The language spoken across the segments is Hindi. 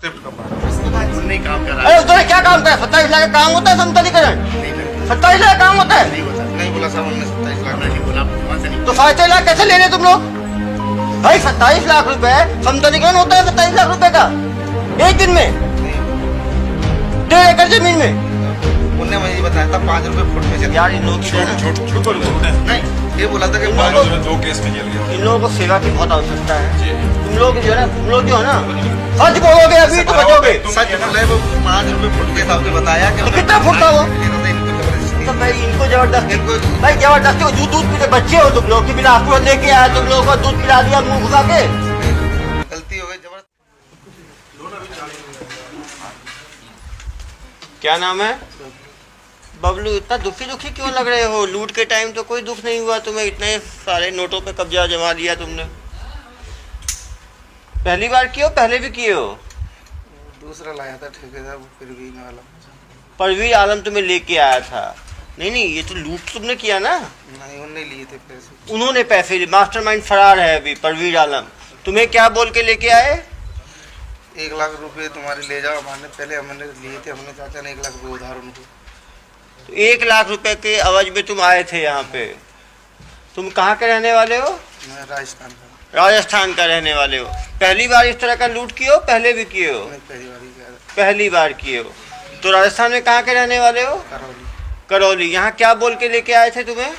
नहीं काम कर रहा अरे उसने क्या काम करा? 27 लाख का काम होता है समतलीकरण? 27 लाख काम होता है? नहीं बोला साहब, हमने 27 लाख नहीं बोला, वहाँ से नहीं। तो 27 लाख कैसे ले रहे तुम लोग भाई? 27 लाख रुपए समतलीकरण होता है 27 लाख रुपए का एक दिन में 1.5 एकड़ जमीन में? उन्होंने मुझे बताया था 5 रुपए फुट में से। यार इन लोगों की नहीं, ये बोला था कि इन 5 लोगों को- 2 केस में जेल गया। इन लोगों को सेवा की बहुत आवश्यकता है। तुम लोग जो है ना, तुम लोग जो है ना, सच बोलोगे अभी तो बचोगे। सच बोला है वो 5 रुपए फुट के हिसाब से बताया कि कितना फुट था वो? तो भाई इनको जबरदस्ती, भाई जबरदस्ती दूध दूध पीते बच्चे हो तुम लोग कि बिलासपुर लेके आया, तुम लोगों को दूध पिला दिया मुंह घुसा के। गलती हो गई जबरदस्त। क्या नाम है? बबलू, इतना दुखी दुखी क्यों लग रहे हो? लूट के टाइम तो कोई दुख नहीं हुआ तुम्हें, इतने सारे नोटों पे कब्जा जमा दिया तुमने। पहली बार किए हो, पहले भी किए हो? दूसरा लाया था ठेकेदार, वो फिर भी ना वाला। परवीर आलम तुम्हें लेके आया था? नहीं नहीं, ये तो लूट तुमने किया ना। नहीं, उन्होंने लिए थे पैसे। उन्होंने पैसे लिए, मास्टरमाइंड फरार है अभी परवीर आलम। तुम्हें क्या बोल के लेके आए? 1 लाख रुपए तुम्हारे ले जाओ। हमने पहले हमने लिए थे, हमने चाचा ने 1 लाख रुपए उधार उनको। तो 1 लाख रुपए के अवज में तुम आए थे यहाँ पे। तुम कहाँ के रहने वाले हो? मैं राजस्थान का। राजस्थान का रहने वाले हो। पहली बार इस तरह का लूट किए हो, पहले भी किए हो? मैं पहली बार ही गया था। पहली बार किए हो। तो राजस्थान में कहाँ के रहने वाले हो? करौली। करौली। यहाँ क्या बोल के लेके आए थे तुम्हें?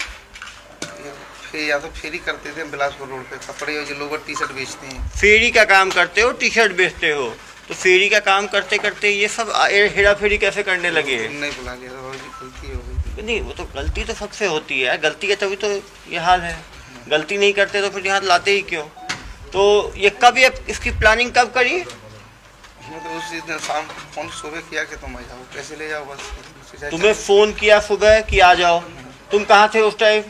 फिर या तो फेरी करते थे बिलासपुर रोड पे, कपड़े और जो लोग टी शर्ट बेचते हैं। फेरी का काम करते हो, टी शर्ट बेचते हो। तो फेरी का काम करते करते ये सब हेरा फेरी कैसे करने लगे? नहीं बुला लिया था, गलती हो गई। नहीं, वो तो गलती तो सबसे होती है, गलती है तभी तो ये हाल है। गलती नहीं करते तो फिर यहाँ लाते ही क्यों? तो ये कब, ये इसकी प्लानिंग कब करी? मैं तो उसी दिन शाम फोन सुबह किया कि तुम आ जाओ, पैसे ले जाओ बस। तुम्हें फोन किया सुबह कि आ जाओ? तुम कहाँ थे उस टाइम?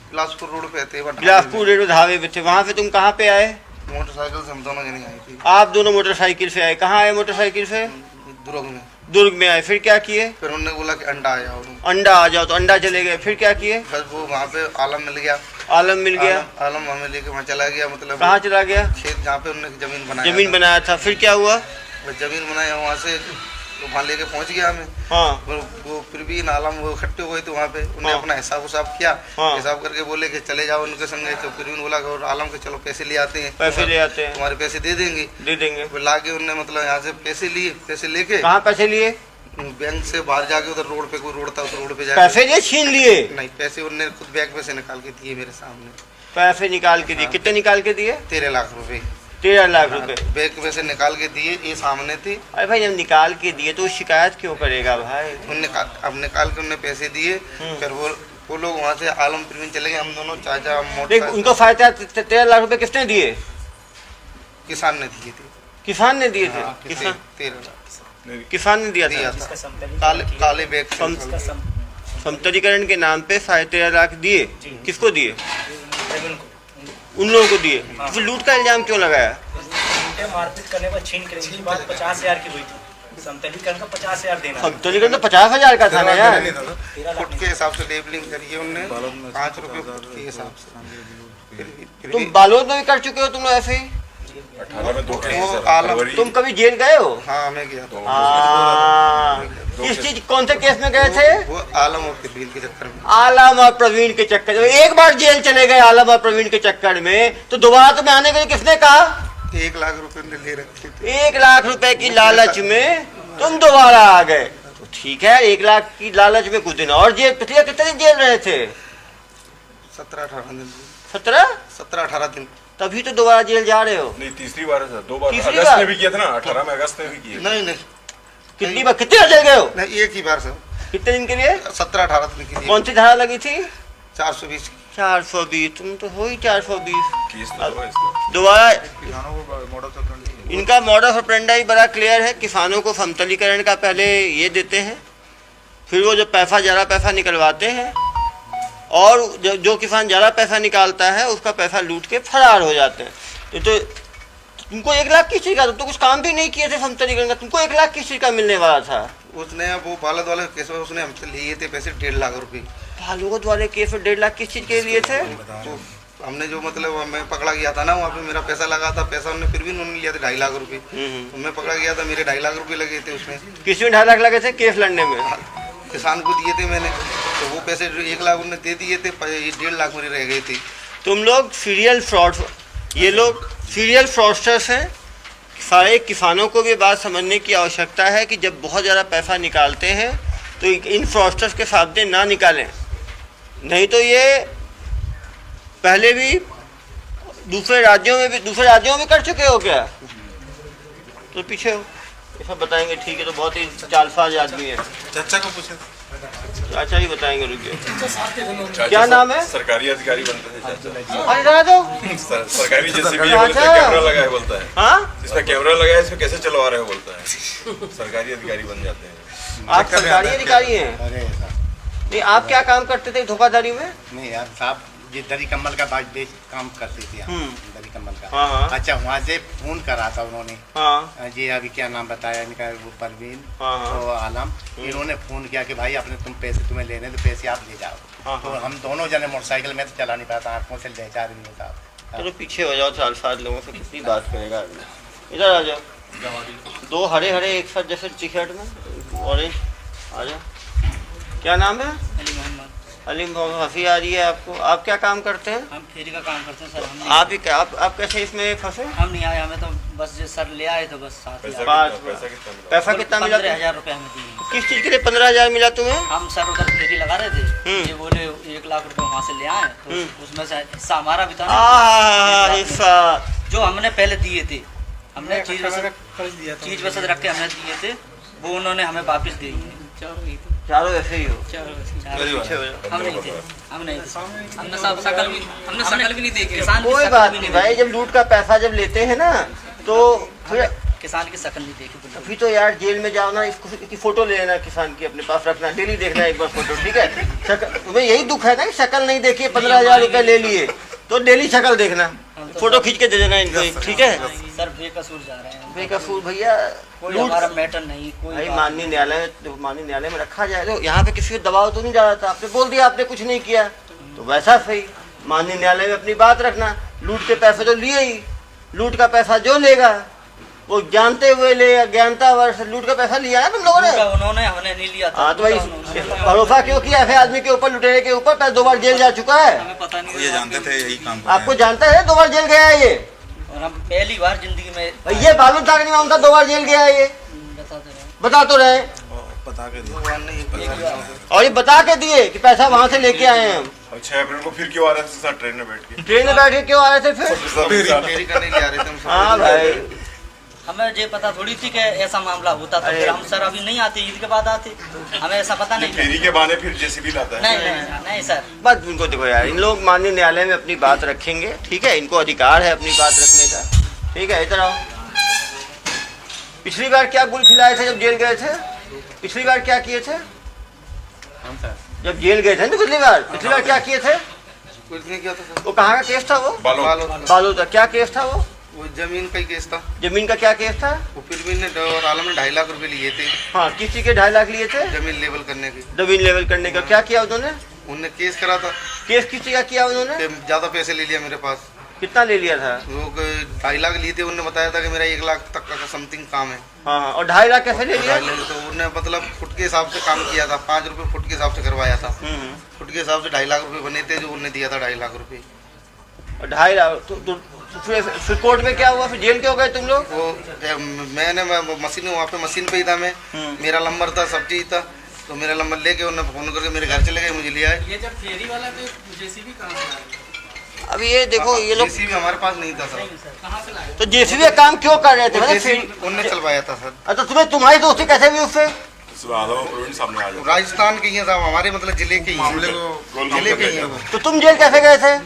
बिलासपुर रोड पे थे। बिलासपुर रेलवे ढाबे पे थे। वहाँ से तुम कहाँ पे आए? मोटरसाइकिल से हम दोनों जने आए थे। आप दोनों मोटरसाइकिल से आए। कहाँ आए मोटरसाइकिल से? दुर्ग में। दुर्ग में आए। फिर क्या किए? फिर उन्होंने बोला कि अंडा आ जाओ। अंडा आ जाओ, तो अंडा चले गए। फिर क्या किए? बस वो वहाँ पे आलम मिल गया। आलम मिल गया? आलम हमें लेके वहाँ चला गया। मतलब कहाँ चला गया? खेत जहाँ पे उन्होंने जमीन बनाया जमीन बनाया था। फिर क्या हुआ? बस जमीन बनाया वहाँ से, तो वहाँ लेके पहुँच गया हमें। हाँ वो फिर भी आलम वो इकट्ठे हो गए थे वहाँ पे। उन्हें हाँ। अपना हिसाब उसाब किया। हाँ। हिसाब करके बोले कि चले जाओ उनके संग। तो फिर भी बोला कि आलम के चलो पैसे ले आते हैं, पैसे ले आते हैं, तुम्हारे पैसे दे देंगे। दे देंगे। फिर लाके उनने मतलब यहाँ से पैसे लिए। पैसे लेके कहाँ पैसे लिए? बैंक से बाहर जाके उधर रोड पे, कोई रोड था उस रोड पे जाके पैसे लिए, छीन लिए? नहीं, पैसे उनने खुद बैग में से निकाल के दिए मेरे सामने। पैसे निकाल के दिए? हाँ। कितने निकाल के दिए? 13 लाख रुपए 13 लाख रुपए। बैग में से निकाल के दिए, ये सामने थे। अरे भाई, जब निकाल के दिए तो शिकायत क्यों करेगा भाई? अब निकाल के उनने पैसे दिए। फिर वो लोग वहाँ से आलम प्रवीण चले गए। हम दोनों चाचा देख, मोटर उनको फायदा 13 लाख रुपए किसने दिए? किसान ने दिए थे। किसान ने दिए थे? हाँ, किसान, 13 लाख किसान ने दिया दिया था। था। काले बैग से निकाल के। समतलीकरण के नाम पे 13.5 लाख दिए। किसको दिए? उन लोगों को दिए। तो फिर लूट का इल्जाम क्यों लगाया? मारपीट करने पर छीन कर इनकी बात 50,000 की हुई थी। समतलीकरण का 50,000 देना। समतलीकरण तो 50,000 का था ना यार। 13 लाख फुट के हिसाब से लेबलिंग करिए उनने 5 रुपए फुट के हिसाब से। फिर तुम बालोद में भी कर चुके हो तुम ऐसे ही? 18 में 2 वो केस आलम तुम कभी जेल गए हो? हाँ, मैं गया था। किस चीज, कौन से केस में गए थे? वो आलम और प्रवीण के चक्कर में। आलम और प्रवीण के चक्कर में? एक बार जेल चले गए आलम और प्रवीण के चक्कर में, तो दोबारा तुम्हें आने के लिए किसने कहा? 1 लाख रुपए उन्होंने ले रखे थे। 1 लाख रुपए की लालच में तुम दोबारा आ गए। तो ठीक है, 1 लाख की लालच में कुछ दिन और जेल, पिछले कितने दिन जेल रहे थे? 17-18 दिन। 17-18 दिन। तभी तो दोबारा जेल जा रहे हो। नहीं, तीसरी बार है सर। 2 बार तीसरी अगस्त बार? में भी किया था ना, 18 में अगस्त में भी किया। नहीं नहीं कितनी बार, कितने बार जेल गए हो? नहीं, एक ही बार सर। कितने दिन के लिए? 17-18 दिन के लिए। कौन सी धारा लगी थी? 420 की। 420। तुम तो हो ही 420। केस तो हुआ इसका। दोबारा इनका मॉडल ऑफ ऑपरेंडी बड़ा क्लियर है। किसानों को समतलीकरण का पहले ये देते हैं, फिर वो जो पैसा ज़्यादा पैसा निकलवाते हैं, और जो किसान ज़्यादा पैसा निकालता है उसका पैसा लूट के फरार हो जाते हैं। ये तो तुमको 1 लाख किस चीज़ का? तुम तो कुछ काम भी नहीं किए थे समतलीकरण का, तुमको 1 लाख किस चीज़ का मिलने वाला था? उसने वो बालद वाले केस में उसने हमसे लिए थे पैसे 1.5 लाख रुपए। बालूद वाले केस में 1.5 लाख किस चीज़ के लिए थे? तो हमने जो मतलब मैं पकड़ा गया था ना, वहाँ पे मेरा पैसा लगा था, पैसा उन्होंने फिर भी उन्होंने लिया था 2.5 लाख रुपए। तो मैं पकड़ा गया था, मेरे 2.5 लाख रुपए लगे थे उसमें। किसमें 2.5 लाख लगे थे केस लड़ने में? किसान को दिए थे मैंने, तो वो पैसे 1 लाख उन्होंने दे दिए थे, 1.5 लाख मेरे रह गए थे। तुम लोग सीरियल फ्रॉड, ये लोग सीरियल फ्रॉडस्टर्स हैं। सारे किसानों को भी बात समझने की आवश्यकता है कि जब बहुत ज़्यादा पैसा निकालते हैं तो इन फ्रॉडस्टर्स के सामने ना निकालें, नहीं तो ये पहले भी दूसरे राज्यों में कर चुके हो क्या? तो पीछे हो, ये सब बताएंगे। ठीक है, तो बहुत ही जालसाज आदमी है। चाचा को पूछे, चाचा ही बताएंगे, रुकिए। क्या नाम है? सरकारी अधिकारी बनते थे चाचा। अरे रहा दो। सरकारी जेसीबी है, बोलते हैं कैमरा लगा है, बोलता है। हाँ, इसमें कैमरा लगा है, इसमें कैसे चलवा रहे हो, बोलता है। सरकारी अधिकारी बन जाते हैं। आप सरकारी अधिकारी हैं? अरे साहब, नहीं, आप क्या काम करते थे धोखाधड़ी में? नहीं यार साहब, ये दरी कम्बल का बेच काम करते थे हम, दरी कम्बल का। हाँ, हाँ। अच्छा, वहाँ से फोन करा था उन्होंने। हाँ, जी अभी क्या नाम बताया इनका, वो परवीन हाँ, हाँ। तो आलम, इन्होंने फोन किया कि भाई अपने तुम पैसे तुम्हें लेने तो पैसे आप ले जाओ। हाँ, तो हम दोनों जने मोटरसाइकिल में तो चला नहीं पाता, आंखों से ले जा रही नहीं था। चलो पीछे हो जाओ, 4-7 लोगों से कितनी बात करेगा आदमी। इधर आ जाओ। 2 हरे एक साथ जैसे टी शर्ट में, ऑरेंज। आ जाओ। क्या नाम है? अली मोहम्मद। हंसी आ रही है आपको? आप क्या काम करते हैं? हम फेरी का काम करते हैं सर। हम आप ही आप कैसे इसमें फंसे? हम नहीं आए, हमें तो बस जो सर ले आए तो बस साथ ही पैसा कितना मिला? 15,000 रुपये हमें दिए। किस चीज़ के लिए 15,000 मिला तुम्हें? हम सर उधर फेरी लगा रहे थे, ये बोले 1 लाख रुपए वहाँ से ले आए, तो उसमें से हिस्सा हमारा भी था ना। हिस्सा जो हमने पहले दिए थे, हमने चीज वसत रख के हमने दिए थे, वो उन्होंने हमें वापस दे दिए। चारों ऐसे ही हो? हम नहीं थे, हमने सब शकल भी नहीं देखे। कोई बात नहीं भाई, जब लूट का पैसा जब लेते हैं ना तो फिर किसान की शकल नहीं देखी। अभी तो यार जेल में जाओ ना, इसकी फोटो ले लेना, किसान की अपने पास रखना, डेली देखना एक बार फोटो, ठीक है? तुम्हें यही दुख है ना कि शक्ल नहीं देखी, 15,000 रुपये ले लिए, तो डेली शक्ल देखना, फोटो खींच के दे देना इनको, ठीक है? सर बेकसूर जा रहे हैं। बेकसूर भैया, कोई हमारा मैटर नहीं, कोई भाई माननीय न्यायालय में रखा जाए तो यहाँ पे किसी को दबाव तो नहीं डाला था। आपने बोल दिया आपने कुछ नहीं किया, तो वैसा सही। माननीय न्यायालय में अपनी बात रखना। लूट के पैसे तो लिए ही, लूट का पैसा जो लेगा वो जानते हुए लेगा, ज्ञानता वर्ष लूट का पैसा लिया है तुम लोगों ने। उन्होंने हमने नहीं लिया था। हाँ, तो भाई भरोसा क्यों किया ऐसे आदमी के ऊपर, लुटेरे के ऊपर? 2 बार जेल जा चुका है। हमें पता नहीं, ये जानते थे यही काम। आपको जानता है 2 बार जेल गया है ये? और हम पहली बार जिंदगी में ये बालू ताकनी में उनका 2 बार जेल गया है ये, बता तो रहे। बता के दिया और ये बता के दिए कि पैसा वहाँ से लेके आए हैं हम। 6 अप्रैल को फिर क्यों आ रहे थे सर ट्रेन में बैठ के? ट्रेन में बैठ के क्यों आ रहे थे फिर? फेरी करने ले आ रहे थे हम। हाँ भाई, हमें ये पता थोड़ी थी कि ऐसा मामला होता, तो फिर हम सर अभी नहीं आते, ईद के बाद आते, हमें ऐसा पता नहीं। फेरी के बहाने फिर जेसीबी लाता है। नहीं सर, बस इनको देखो यार, इन लोग माननीय न्यायालय में अपनी बात रखेंगे, ठीक है? इनको अधिकार है अपनी बात रखने का, ठीक है? इधर आओ। पिछली बार क्या गुल खिलाए थे जब जेल गए थे? पिछली बार क्या किए थे जब जेल गए थे? तो पिछली बार क्या किए थे? कुछ नहीं किया था सर। वो कहाँ का केस था? वो बालो था। क्या केस था वो? जमीन का ही केस था। जमीन का क्या केस था? वो फिर ने और आलम ने 2.5 लाख रुपए लिए थे। हाँ, किसी के 2.5 लाख लिए थे? जमीन लेवल करने की। जमीन लेवल करने का क्या किया उन्होंने? उनने केस करा था। केस किसी का किया उन्होंने? ज्यादा पैसे ले लिया मेरे पास। कितना ले लिया था? वो 2.5 लाख लिए थे, उन्होंने बताया था कि मेरा 1 लाख तक का समथिंग काम है। हाँ, और 2.5 लाख कैसे ले लिया? तो उन्होंने मतलब फुट के हिसाब से काम किया था, 5 रुपए फुट के हिसाब से करवाया था। फुट के हिसाब से 2.5 लाख रुपए बने थे, जो उन्होंने दिया था 2.5 लाख रुपए। और 2.5 लाख तो फिर कोर्ट में क्या हुआ? फिर जेल क्यों गए तुम लोग? वो मैंने मशीन वहाँ पे मशीन पे ही था मैं, मेरा नंबर था, सब चीज था, तो मेरा नंबर लेके उन्होंने फोन करके मेरे घर चले गए, मुझे ले आए। ये जब फेरी वाला तो जेसीबी कहाँ से लाए? अभी ये देखो, ये लोग जेसीबी हमारे पास नहीं था सर। कहाँ से लाए? तो जेसीबी का काम क्यों कर रहे थे? उन्होंने चलवाया था सर। अच्छा, तुम्हारी दोस्ती कैसे भी उससे? सामने आ जाओ। राजस्थान के ही हैं साहब, हमारे मतलब जिले के ही हैं। जिले के ही हैं वो। तो तुम जेल कैसे गए थे?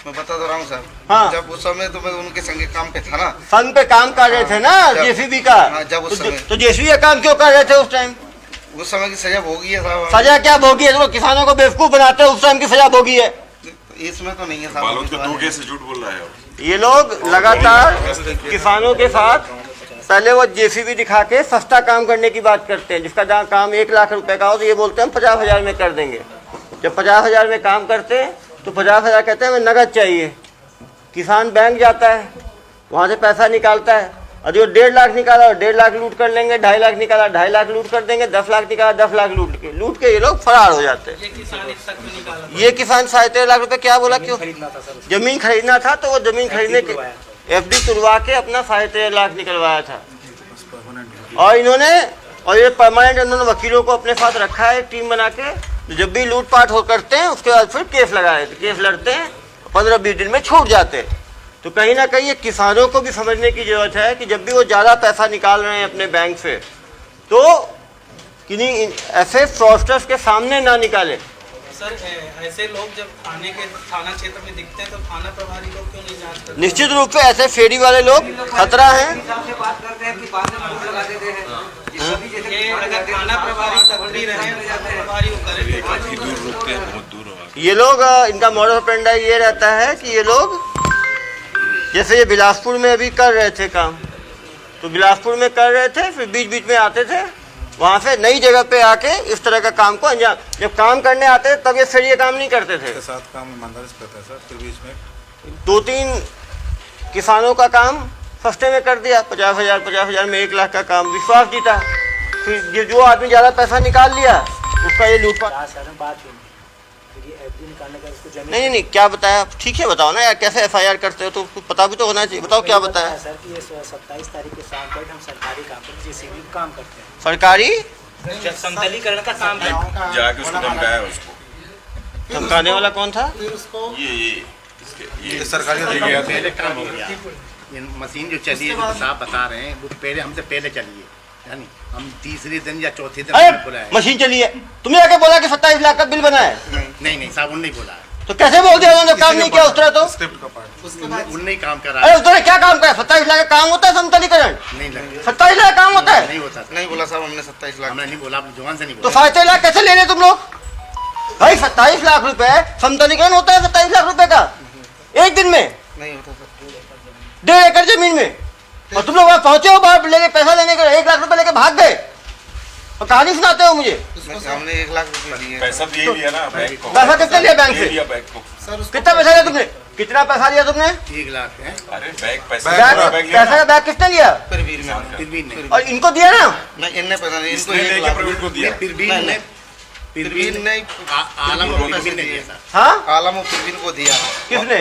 मैं बता तो रहा हूँ सर। हाँ। जब उस समय तो मैं उनके संगे काम पे था ना। संघ पे काम कर रहे थे ना जेसीबी का? हाँ, जब उस समय। तो जेसीबी का काम क्यों कर रहे थे उस टाइम? उस समय की सजा भोगी है साहब। सजा क्या भोगी है? तो किसानों को बेवकूफ बनाते हैं, उस टाइम की सजा भोगी है। इसमें तो नहीं है बालोद के 2 साहब। केस से झूठ बोल रहा है। ये लोग लगातार किसानों के साथ पहले वो जेसीबी दिखा के सस्ता काम करने की बात करते हैं, जिसका काम 1 लाख रुपए का हो तो ये बोलते हैं हम 50,000 में कर देंगे। जब 50,000 में काम करते तो 50,000 कहते हैं हमें नगद चाहिए। किसान बैंक जाता है, वहाँ से पैसा निकालता है, और जो 1.5 लाख निकाला 1.5 लाख लूट कर लेंगे, 2.5 लाख निकाला 2.5 लाख लूट कर देंगे, 10 लाख निकाला 10 लाख लूट के ये लोग फरार हो जाते हैं। ये किसान 13.5 लाख रुपए क्या बोला, क्यों? जमीन खरीदना था तो वो जमीन खरीदने के FD तुड़वा के अपना 13.5 लाख निकलवाया था। और इन्होंने ये परमानेंट इन्होंने वकीलों को अपने साथ रखा है, टीम बना के, जब भी लूटपाट हो करते हैं उसके बाद फिर केस लगाए, केस लड़ते हैं, 15-20 दिन में छूट जाते हैं। तो कहीं ना कहीं ये किसानों को भी समझने की जरूरत है कि जब भी वो ज़्यादा पैसा निकाल रहे हैं अपने बैंक से तो किन्हीं ऐसे फ्रॉडस्टर्स के सामने ना निकालें। सर ऐसे लोग जब थाना क्षेत्र में दिखते हैं तो थाना प्रभारी लोग क्यों नहीं जांच करते? निश्चित रूप से ऐसे फेरी वाले लोग खतरा हैं। ये अगर थाना प्रभारी तकड़ी रहे प्रभारी ये लोग इनका मॉडल ऑपरेंडी ये रहता है कि ये लोग जैसे ये बिलासपुर में अभी कर रहे थे काम, तो बिलासपुर में कर रहे थे, फिर बीच बीच में आते थे, वहाँ से नई जगह पे आके इस तरह का काम को अंजाम, जब काम करने आते थे तब ये फिर ये काम नहीं करते थे। साथ काम ईमानदारी से करते हैं सर, फिर बीच में 2-3 किसानों का काम सस्ते में कर दिया, 50,000 में 1 लाख का काम, विश्वास जीता। फिर जो आदमी ज़्यादा पैसा निकाल लिया उसका ये लूटपाट। नहीं, क्या बताया? ठीक है बताओ ना यार, कैसे FIR करते हो तो पता भी तो होना चाहिए। बताओ क्या बताया सर कि ये 27 तारीख के शाम को हम सरकारी काम पर JCB काम करते हैं, सरकारी जब समतलीकरण का काम है। जाके उसको धमकाया उसको। धमकाने वाला कौन था? ये सरकारी अधिकारी आते पहले हैं। काम हो गया। ये मशीन जो चली है, जो साहब बता रहे हैं, वो पहले हमसे पहले चली है, यानी हम तीसरे दिन या चौथे दिन अरे बुलाए। मशीन चली है, तुमने आके बोला कि 27 लाख का बिल बना है, नहीं साहब उन्होंने नहीं बोला, तो कैसे बोल दिया उन्होंने काम नहीं किया उस तरह? तो स्क्रिप्ट का पार्ट उन्होंने ही काम करा। अरे उस तरह क्या काम करा? 27 लाख का काम होता है समतलीकरण? नहीं लगे, 27 लाख काम होता है? नहीं होता सर। नहीं बोला साहब हमने 27 लाख। हमने नहीं बोला, आप जुबान से नहीं तो बोला। 27 लाख कैसे ले रहे तुम लोग भाई? 27 लाख रुपए समतलीकरण होता है 27 लाख रुपए का एक दिन में, नहीं होता सर। 1.5 एकड़ जमीन में, और तुम लोग वहां पहुंचे हो, बाहर लेके पैसा लेने के 1 लाख रुपए लेके भाग गए और कहानी सुनाते हो मुझे। हमने 1 लाख रुपए दिए। पैसा दिए लिया ना बैंक को। पैसा कितना लिया बैंक से? दिया बैंक को। कितना पैसा लिया तुमने? कितना पैसा लिया तुमने? 1 लाख है, अरे बैंक पैसा पैसा का बैग किसने लिया? फिर भी में फिर भी नहीं, और इनको दिया ना? नहीं, इनने पैसा नहीं, इनको इसने 1 लेके लाख प्रवीण को दिया। फिर भी नहीं, नहीं, फिर भी नहीं, आलम को फिर भी नहीं दिया सर। हाँ, आलम और फिर को दिया। किसने?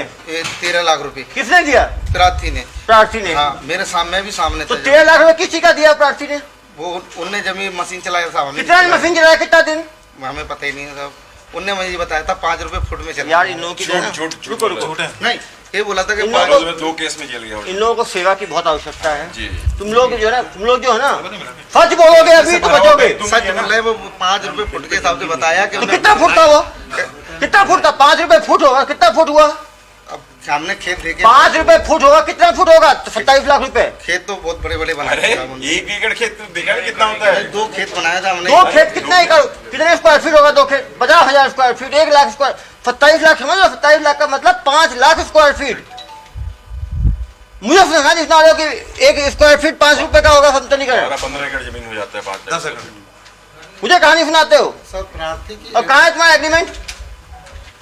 13 लाख रुपए किसने दिया? प्रार्थी ने। प्रार्थी ने। हाँ, मेरे सामने भी सामने तो था। 13 लाख रुपए किसी का दिया प्रार्थी ने? वो उनने जमीन मशीन चलाया था, हमें कितना मशीन चलाया, कितना दिन? हमें पता ही नहीं है साहब। उनने मुझे बताया था 5 रुपए फुट में चला। यार इन लोगों की छूट है। नहीं, ये बोला था कि इन 5 लोगों को- 2 केस में जेल गया वो। इन लोगों को सेवा की बहुत आवश्यकता है। जी तुम लोग जो है ना सच बोलोगे अभी तो बचोगे। सच बोल रहे, वो 5 रुपए फुट के हिसाब से बताया कि तो कितना फुट था वो? कितना फुट था? 5 रुपए फुट होगा, कितना फुट हुआ? अब सामने खेत देखे, 5 रुपए फुट होगा, कितना फुट होगा? तो 27 लाख रुपए। खेत तो बहुत बड़े बड़े बनाए अरे थे साहब उन्होंने। 1 एकड़ खेत देखा नहीं कितना होता है? 2 खेत बनाया था हमने। 2 खेत कितने एकड़, कितने स्क्वायर फीट होगा? 2 खेत 50,000 square feet, 1 lakh square, 27 lakh समझ लो। 27 लाख का मतलब 5 लाख स्क्वायर फीट। मुझे समझा नहीं रहे हो कि 1 स्क्वायर फीट 5 रुपए का होगा समतलीकरण? 15 एकड़ जमीन हो जाता है 5-10 एकड़। मुझे कहानी सुनाते हो। सब प्रार्थी की। और कहाँ है तुम्हारा एग्रीमेंट?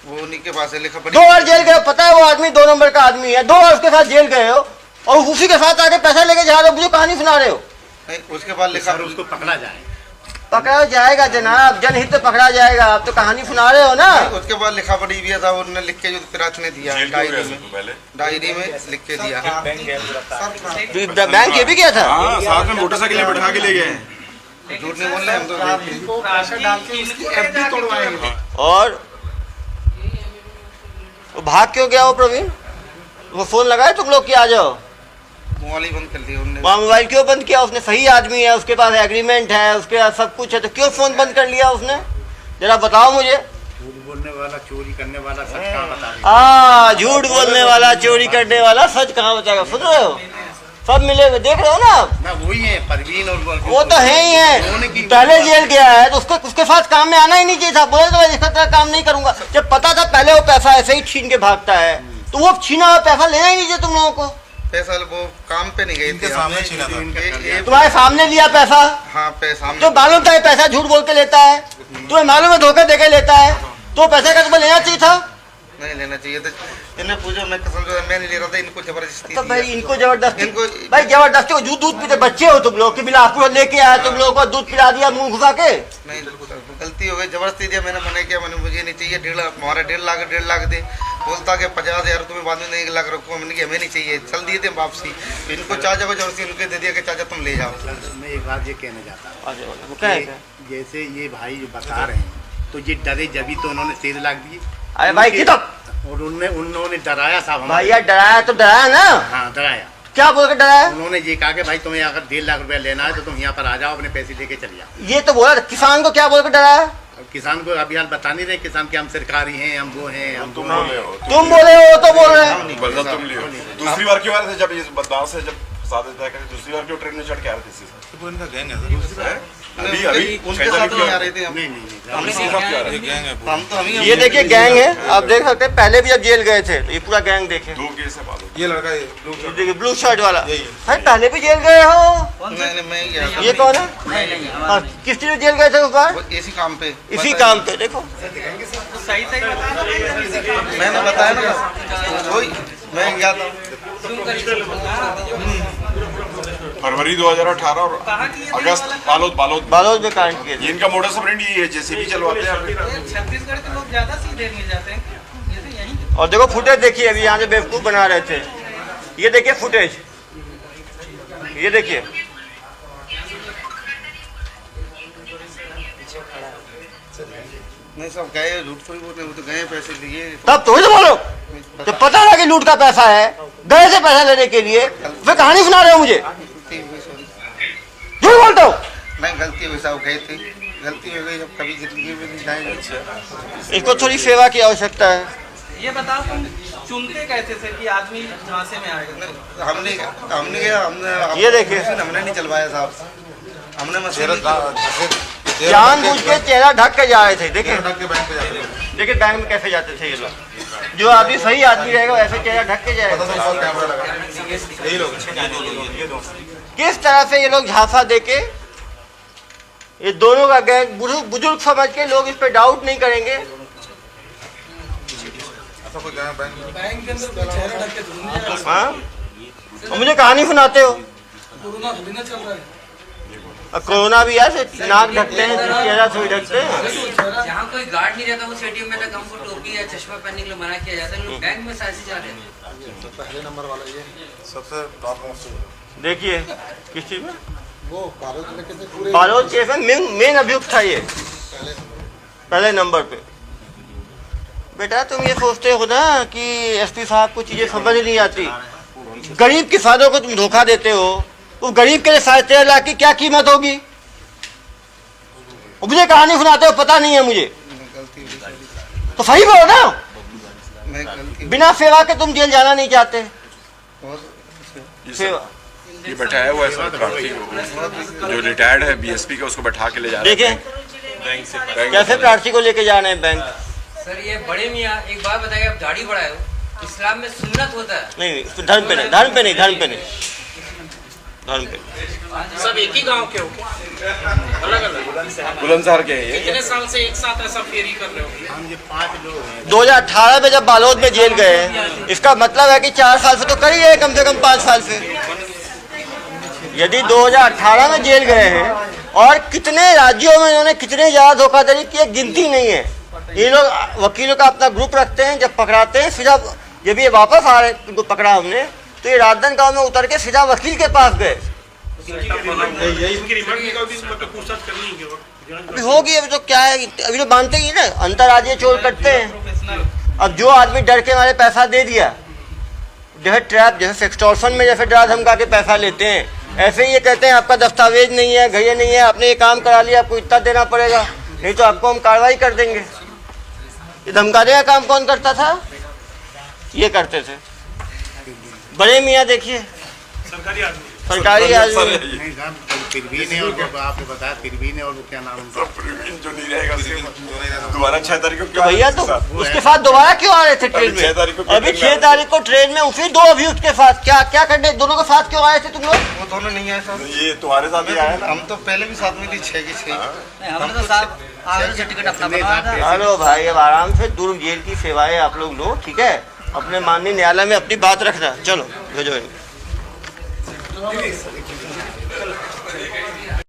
वो उन्हीं के पास है, लिखा पड़ी। 2 बार जेल गए, पता है वो आदमी 2 नंबर का आदमी है, 2 बार उसके साथ जेल गए हो और उसी के साथ आके पैसा लेके जा रहे हो, मुझे कहानी सुना रहे हो। नहीं, उसके बाद लिखा सर उसको पकड़ा जाए, पकड़ा जाएगा जनाब, जनहित पकड़ा जाएगा। आप तो कहानी सुना रहे हो ना। उसके बाद लिखा पड़ी भी था, उन्होंने लिख के जो प्रार्थी ने दिया जेल क्यों गया डायरी था में, तू पहले? डायरी में लिख के दिया। बैंक गया गिरफ्तार। तो बैंक ये भी किया था। हाँ, साथ में मोटरसाइकिल में बैठा के ले गए। झूठ नहीं बोल रहे हम तो। और वो भाग क्यों गया वो प्रवीण? वो फोन लगाए तुम लोग कि आ जाओ? मोबाइल ही बंद कर दिया उन्होंने। वहाँ मोबाइल क्यों बंद किया उसने? सही आदमी है, उसके पास एग्रीमेंट है, उसके पास सब कुछ है, तो क्यों फोन बंद कर लिया उसने? जरा बताओ मुझे। झूठ बोलने वाला, चोरी करने वाला सच कहाँ बता रहे? झूठ बोलने वाला, चोरी करने वाला सच कहाँ बताएगा? सुन रहे हो? सब मिले हुए देख रहे हो ना आप? ना वही है परवीन और वो तो है ही है। पहले जेल गया है तो उसके साथ काम में आना ही नहीं चाहिए था। बोले तो मैं इसका तरह काम नहीं करूंगा। जब पता था पहले वो पैसा ऐसे ही छीन के भागता है, तो वो छीना हुआ पैसा लेना ही नहीं चाहिए तुम लोगों को। पैसा वो काम पे नहीं गए इनके थे, सामने छीना था। ये तुम्हारे सामने लिया पैसा, हाँ पैसा तो मालूम था ये पैसा झूठ बोल के लेता है, तुम्हें मालूम है धोखे दे के लेता है, तो पैसे का तुम्हें लेना चाहिए था। नहीं लेना चाहिए था। इन्हें पूछो, मैं कसम से मैं नहीं ले रहा था, इनको जबरदस्ती तो दिया। भाई इनको जबरदस्ती, इनको भाई जबरदस्ती को दूध पीते बच्चे हो तुम लोग कि बिलासपुर लेके आया, तुम लोगों को दूध पिला दिया मुंह घुसा के। नहीं, गलती हो गई, जबरदस्ती दिया, मैंने मना किया, मैंने मुझे नहीं चाहिए, 1.5 लाख दे, बोलता कि 50,000 तुम्हें बाद में 1 लाख रखो, मैंने कहा हमें नहीं चाहिए, चल दिए थे वापसी। इनको चाचा को जबरदस्ती उनके दे दिया कि चाचा तुम ले जाओ। मैं एक बात ये कहना चाहता हूँ, क्या है? जैसे ये भाई जो बता रहे हैं, तो ये डरे जभी तो उन्होंने 13 लाख दिए। अरे भाई की तो और उन्होंने डराया साहब भाई यार, डराया तो डराया ना, हाँ डराया। क्या बोल के डराया? उन्होंने ये कहा कि भाई तुम्हें अगर 1.5 लाख रुपया लेना है तो तुम यहाँ पर आ जाओ, अपने पैसे लेके चले जाओ। ये तो बोला किसान को क्या बोल के डराया? अब किसान को अभी हाल बता नहीं रहे, किसान के हम सरकारी हैं, हम वो हैं, हम तुम बोले हो, तुम बोले हो तो बोल रहे हैं। बदला तुम लियो। दूसरी बार क्यों आ रहे थे जब ये बदलाव से जब फंसा देता है, दूसरी बार क्यों ट्रेन में चढ़ के आ रहे थे इसी साथ? वो इनका गैंग है, अभी उनके साथ नहीं आ रहे थे हम। नहीं हम इसी साथ क्यों आ रहे थे? हम तो हम ही ये देखिए गैंग है, आप देख सकते हैं, पहले भी जब जेल गए थे तो ये पूरा गैंग देखे। 2 केस है मालूम। ये लड़का ये देखिए ब्लू शर्ट वाला, भाई पहले भी जेल गए हो। मैं गया था। ये कौन है? हाँ, किस लिए जेल गए थे उस बार? वो इसी काम पे, इसी काम पे। देखो सही सही बताया, मैंने बताया ना, वही मैं गया था। फरवरी 2018 और अगस्त बालोद बालोद में कांड किए थे। ये इनका मोडस ऑपरेंडी ये है, जेसीबी चलवाते हैं। छत्तीसगढ़ के लोग ज्यादा सीधे मिल जाते हैं, ये तो यहीं। और देखो फुटेज देखिए, अभी यहाँ से बेवकूफ बना रहे थे, ये देखिए फुटेज, ये देखिए। नहीं सब गए, झूठ थोड़ी बोलते, वो तो गए पैसे लिए। तब थोड़ी तो बोलो, जब पता लगा कि लूट का पैसा है, गए थे पैसा लेने के लिए, फिर कहानी सुना रहे हो मुझे, झूठ बोलते हो। नहीं गलती हुई साहब, गए थे, गलती हो गई, अब कभी जिंदगी में नहीं जाएंगे। इसको थोड़ी सेवा की आवश्यकता है। ये बताओ तुम चुनते कैसे थे कि आदमी झांसे में आएगा? हमने हमने ये देखिए। हमने नहीं चलवाया साहब, हमने मशीन जानबूझ के चेहरा ढक के जा रहे थे। देखिए देखिए बैंक में कैसे जाते थे ये लोग, जो आदमी सही आदमी रहेगा वैसे चेहरा ढक के जाएगा। किस तरह से ये लोग झांसा देके, ये दोनों का गैंग बुजुर्ग समझ के लोग इस पे डाउट नहीं करेंगे। बैंक के अंदर चेहरा ढक के घूमने हाँ, और मुझे कहानी सुनाते हो। कोरोना थोड़ी ना चल रहा है। और कोरोना भी है, नाक ढकते हैं, चेहरा थोड़ी ढकते हैं। जहाँ कोई गार्ड नहीं रहता उस एटीएम में तक हमको टोपी या चश्मा पहनने के लिए मना किया जाता है, लोग बैंक में साइज जा रहे हैं। पहले नंबर वाला ये सबसे देखिए किस चीज में, वो बालोद केस में मेन अभियुक्त था ये, पहले नंबर पे। बेटा तुम ये सोचते हो ना कि एसपी साहब को चीजें समझ नहीं आती, गरीब किसानों को तुम धोखा देते हो, उस गरीब के लिए 13.5 लाख की क्या कीमत होगी? मुझे कहानी सुनाते हो, पता नहीं है मुझे, तो सही बोलो ना। बिना सेवा के तुम जेल जाना नहीं चाहते। सेवा ये बैठा है वो ऐसा प्रार्थी जो रिटायर्ड है बीएसपी का, उसको बैठा के ले जा रहे देखिए हैं। कैसे प्रार्थी को लेके जाना है बैंक। सर ये बड़े मियाँ एक बात बताइए, आप दाढ़ी बढ़ाए हो, इस्लाम में सुन्नत होता है। नहीं धर्म पे नहीं, धर्म पे नहीं, धर्म पे नहीं, धर्म पे। सब एक ही गांव के हो, अलग अलग बुलंदशहर के हैं ये। कितने साल से एक साथ ऐसा फेरी कर रहे हो? हम ये 5 लोग हैं। 2018 में जब बालोद में जेल गए, इसका मतलब है कि 4 साल से तो कर ही है, कम से कम 5 साल से। यदि 2018 में जेल गए हैं और कितने राज्यों में इन्होंने कितने ज्यादा धोखाधड़ी की, गिनती नहीं है। ये लोग वकीलों का अपना ग्रुप रखते हैं, जब पकड़ाते हैं सीधा, जब ये वापस आ रहे उनको पकड़ा हमने, तो ये राजनांदगांव में उतर के सीधा वकील के पास गए। अभी होगी, अभी तो क्या है, अभी तो मानते ही ना, अंतर्राज्यीय चोर करते हैं। अब जो आदमी डर के मारे पैसा दे दिया, जैसे ट्रैप, जैसे एक्सटॉर्शन में जैसे डरा धमका के पैसा लेते हैं, ऐसे ही ये कहते हैं आपका दस्तावेज नहीं है, घड़िया नहीं है, आपने ये काम करा लिया, आपको इतना देना पड़ेगा, नहीं तो आपको हम कार्रवाई कर देंगे। ये धमकाने का काम कौन करता था? ये करते थे बड़े मियाँ। देखिए सरकारी आदमी। सरकारी आदमी नहीं साहब, तिरवी ने और जब आपने बताया तिरवी ने और वो क्या नाम है जो नहीं रहेगा उसके दोबारा 6 तारीख को तो क्यों भैया आए तो उसके साथ? उसके साथ दोबारा क्यों आ रहे थे ट्रेन अभी 6 तारीख को में? अभी 6 तारीख को ट्रेन में फिर 2 अभी उसके साथ क्या क्या करने दोनों के साथ क्यों आए थे तुम लोग? वो दोनों नहीं आए साहब। ये तुम्हारे साथ ही आया ना। हम तो पहले भी साथ में थी 6 की 6। नहीं, हमने तो साहब आगे से टिकट अपना बनवाया था। हेलो भाई, अब आराम से दुर्ग जेल की सेवाएं आप लोग लो, ठीक है? अपने माननीय न्यायालय में अपनी बात रखना। चलो भेजो इनको।